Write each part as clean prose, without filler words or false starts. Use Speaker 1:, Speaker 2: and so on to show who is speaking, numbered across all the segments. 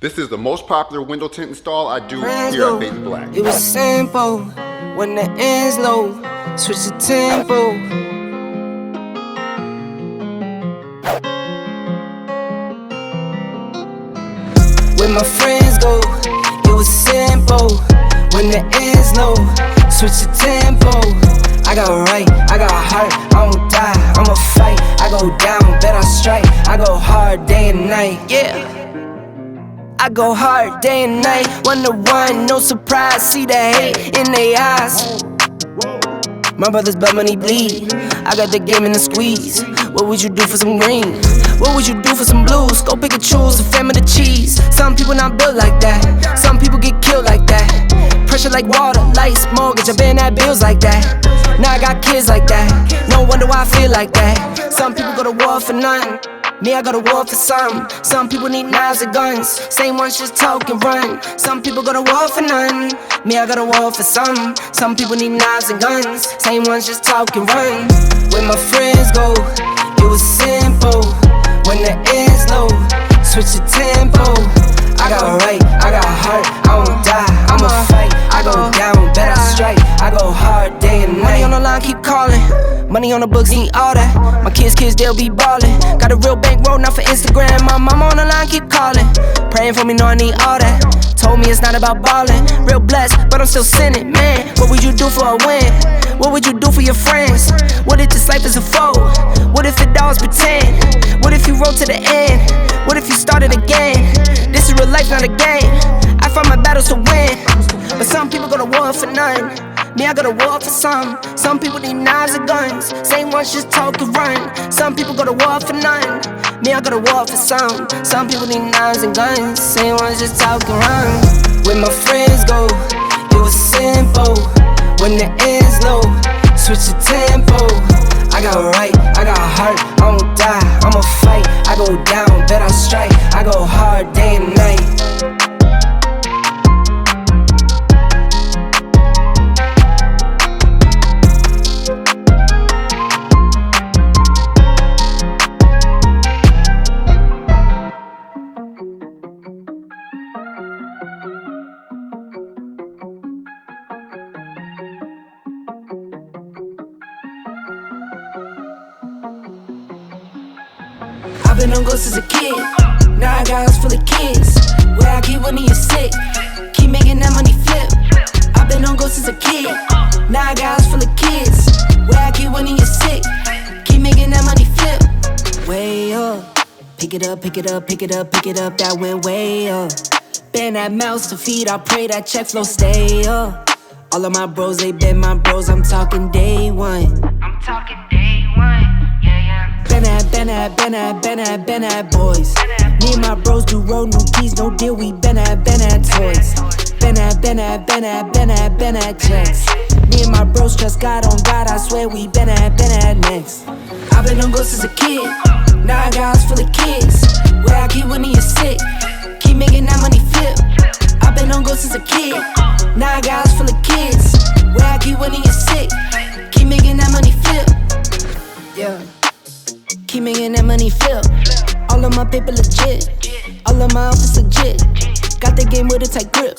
Speaker 1: This is the most popular window tint install I do here at Baby Black.
Speaker 2: It was simple when the end's low. Switch the tempo. Where my friends go, it was simple when the end's low. Switch the tempo. I got right, I got heart, I won't die, I'ma fight. I go down, bet I strike. I go hard day and night, yeah. I go hard day and night. 1 to 1, no surprise. See the hate in their eyes. My brothers blood money bleed. I got the game in the squeeze. What would you do for some green? What would you do for some blues? Go pick and choose, a family of cheese. Some people not built like that. Some people get killed like that. Pressure like water, lights, mortgage. I been at bills like that. Now I got kids like that. No wonder why I feel like that. Some people go to war for nothing. Me, I go to war for some. Some people need knives and guns. Same ones just talk and run. Some people go to war for none. Me, I go to war for some. Some people need knives and guns. Same ones just talk and run. Where my friends go, it was simple. When the end's low, switch the tempo. I got right, I got heart, I won't die, I'ma fight. I go down, bet I strike. I go hard day and night. Money on the line, keep calling. Money on the books, need all that. My kids, they'll be ballin'. Got a real bankroll, not for Instagram. My mama on the line, keep calling. Praying for me, know I need all that. Told me it's not about ballin'. Real blessed, but I'm still sinning, man. What would you do for a win? What would you do for your friends? What if this life is a foe? What if it all is pretend? What if you roll to the end? What if you started again? This is real life, not a game. I fight my battles to win. But some people go to war for none. Me, I go to war for some. Some people need knives and guns. Same ones just talk and run. Some people go to war for none. Me, I go to war for some. Some people need knives and guns. Same ones just talk and run. Where my friends go, it was simple. When the end's low, switch the tempo. I got right, I got heart, I won't die, I'ma fight. I go down, bet I strike. I go hard day and night. I've been on ghosts as a kid. Now I got house full of kids. Where I keep when you're sick. Keep making that money flip. I've been on ghosts as a kid. Now I got house full of kids. Where I keep when you're sick. Keep making that money flip. Way up. Pick it up, pick it up, pick it up, pick it up. That went way up. Bend that mouse to feed. I pray that check flow stay up. All of my bros, they been my bros. I'm talking day one. I'm talking day one. Been at boys. Me and my bros do roll new keys, no deal, we been at toys. Been at checks. Me and my bros trust God on God, I swear we been at next. I've been on ghosts as a kid, now I got house full of kids. Where I keep when you're sick, keep making that money flip. I've been on ghosts as a kid, now I got house full of kids. Where I keep when you're sick, keep making that money flip. Yeah. Keep making that money flip. All of my paper legit. All of my outfits legit. Got the game with a tight grip.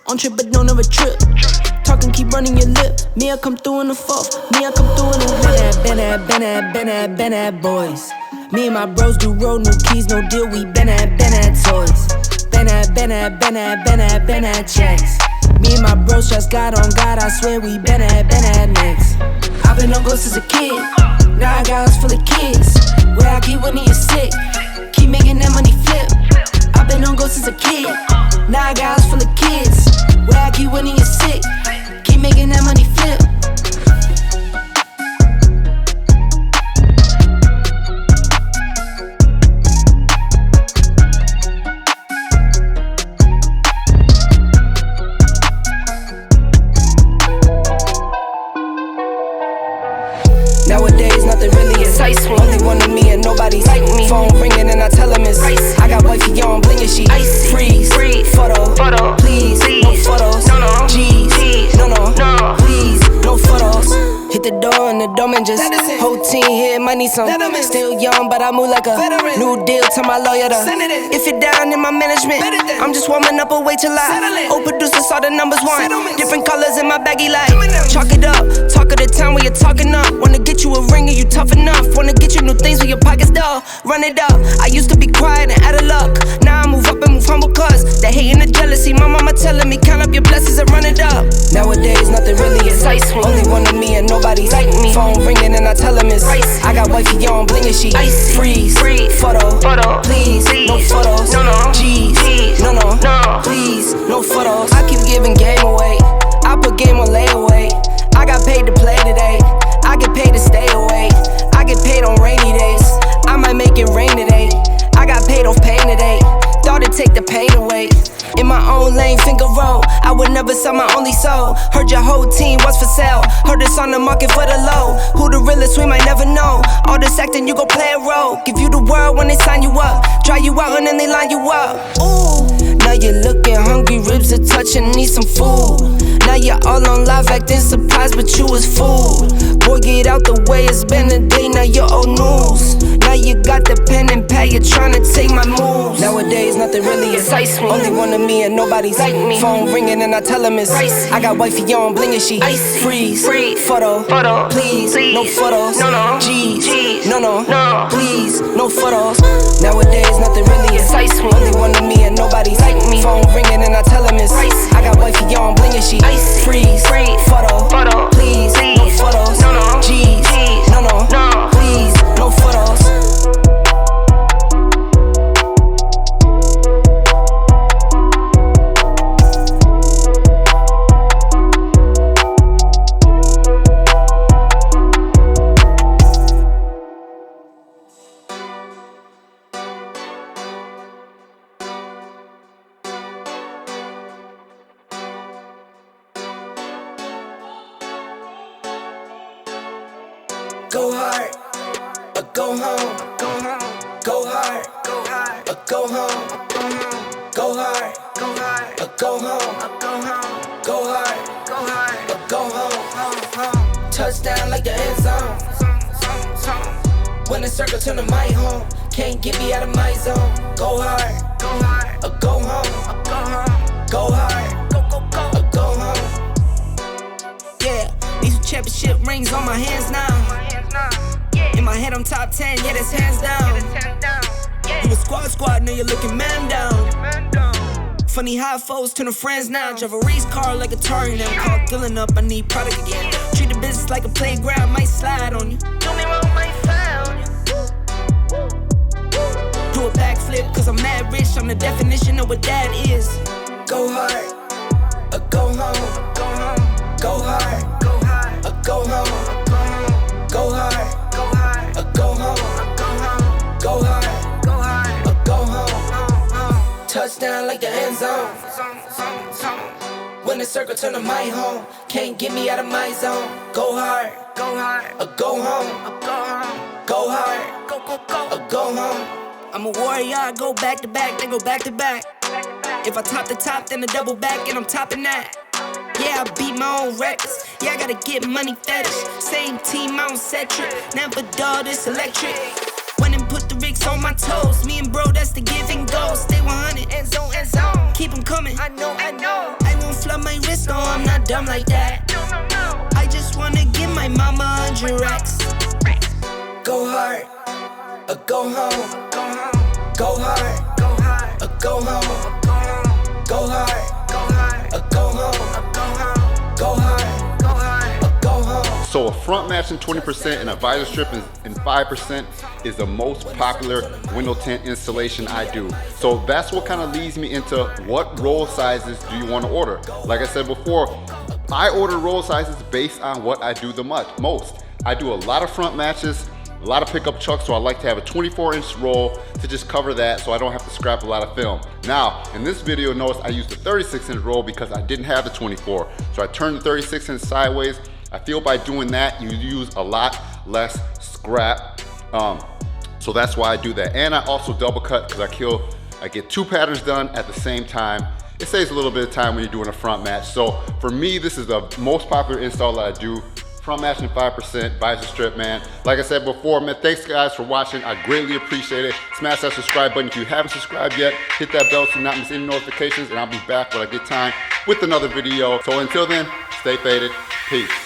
Speaker 2: On trip but don't ever trip. Talking, keep running your lip. Me, I come through in the fourth. Me, I come through in the been at boys. Me and my bros do roll new keys, no deal. We been at toys. Been at checks. Me and my bros trust God on God, I swear we been at next. I've been on ghosts as a kid. Now I got house full of kids. Where I keep when you're sick. Keep making that money flip. I've been on ghosts as a kid. Now I got house full of kids. Where I keep when you're sick. Keep making that money flip. Nowadays, nothing really is ice. Only one of me and nobody's like me. Phone ringing and I tell him it's ice. I got wifey on blingin', she freeze. Photo. might need some. Still young, but I move like a veteran. New deal to my lawyer to if you're down in my management, I'm just warming up a wait till I old producers saw the numbers one. Different colors in my baggy light. Chalk it up, talk of the town where you're talking up. Wanna get you a ring and you tough enough. Wanna get you new things with your pockets dull. Run it up. I used to be quiet and out of luck. Now I move up and move humble cause the hate and the jealousy. My mama telling me count up your blessings and run it up. Nowadays nothing really excites me. Only one of me and nobody's like me. Phone ringing and I tell him it's I got wifey on bling and she freeze. Photo, please, no photos. G's, no, please, no photos. I keep giving game away. I put game on layaway. I got paid to play today. I get paid to stay away. I get paid on rainy days. I might make it rain today. I got paid off pain today. Thought it'd take the pain away. In my own lane, finger roll. I would never sell my only soul. Heard your whole team was for sale. Heard it's on the market for the low. Who the realest, we might never know. All this acting, you gon' play a role. Give you the world when they sign you up. Try you out and then they line you up. Ooh. Now you're looking hungry, ribs are touching, need some food. Now you're all on live acting surprised, but you was fooled. Boy, get out the way, it's been a day, now you're old news. Now you got the pen and pad, you're trying to take my moves. Nowadays nothing really excites me. Only one of me and nobody's like me. Phone ringing and I tell him it's I got wifey on bling and she freeze. Photo, please, no photos. G's, no, please, no photos. Nowadays nothing really excites me. Only one of me and nobody's like me. Phone ringing and I tell him it's I got wifey on bling and she freeze. Photo, please, no photos. G's, no, please, no photos. Go hard, or go home. Go hard, or go home. Go hard, or go home. Go hard, or go home. Touchdown like the end zone. When the circle turn to my home, can't get me out of my zone. Go hard, or go home. Go hard, or go home. Yeah, these championship rings on my hands now. In my head I'm top 10, yeah, that's hands down. You a squad, now you're looking man down. Funny how foes turn to friends now. Drive a race car like a Atari now. Call filling up, I need product again. Treat the business like a playground, might slide on you. Do me wrong, might slide on you. Do a backflip, cause I'm mad rich. I'm the definition of what that is. Go hard, or go home. Go hard, or go home. Go hard, or go home. Go hard, or go home. Touchdown like the end zone. When the circle turn to my home, can't get me out of my zone. Go hard, or go home. Go hard, or go home. I'm a warrior, I go back to back, then go back to back. If I top the top, then a double back, and I'm topping that. Yeah, I beat my own records. Yeah, I gotta get money fetish. Same team, I don't set trip. Never dull, this electric. Went and put the Ricks on my toes. Me and bro, that's the give and go. Stay 100, end zone, end zone. Keep them coming. I know. I won't flood my wrist, no, I'm not dumb like that. No. I just wanna give my mama 100 racks. Go hard, or go home. Go hard, or go home. Go hard, or go home. Go hard, or go home.
Speaker 1: So a front matching 20% and a visor strip in 5% is the most popular window tint installation I do. So that's what kind of leads me into what roll sizes do you want to order. Like I said before, I order roll sizes based on what I do the most. I do a lot of front matches, a lot of pickup trucks, so I like to have a 24-inch roll to just cover that so I don't have to scrap a lot of film. Now, in this video, notice I used a 36-inch roll because I didn't have the 24. So I turned the 36-inch sideways. I feel by doing that, you use a lot less scrap. So that's why I do that. And I also double cut because I get 2 patterns done at the same time. It saves a little bit of time when you're doing a front match. So for me, this is the most popular install that I do front matching 5% visor strip, man. Like I said before, man, thanks guys for watching. I greatly appreciate it. Smash that subscribe button if you haven't subscribed yet. Hit that bell so you not miss any notifications, and I'll be back when I get time with another video. So until then, stay faded. Peace.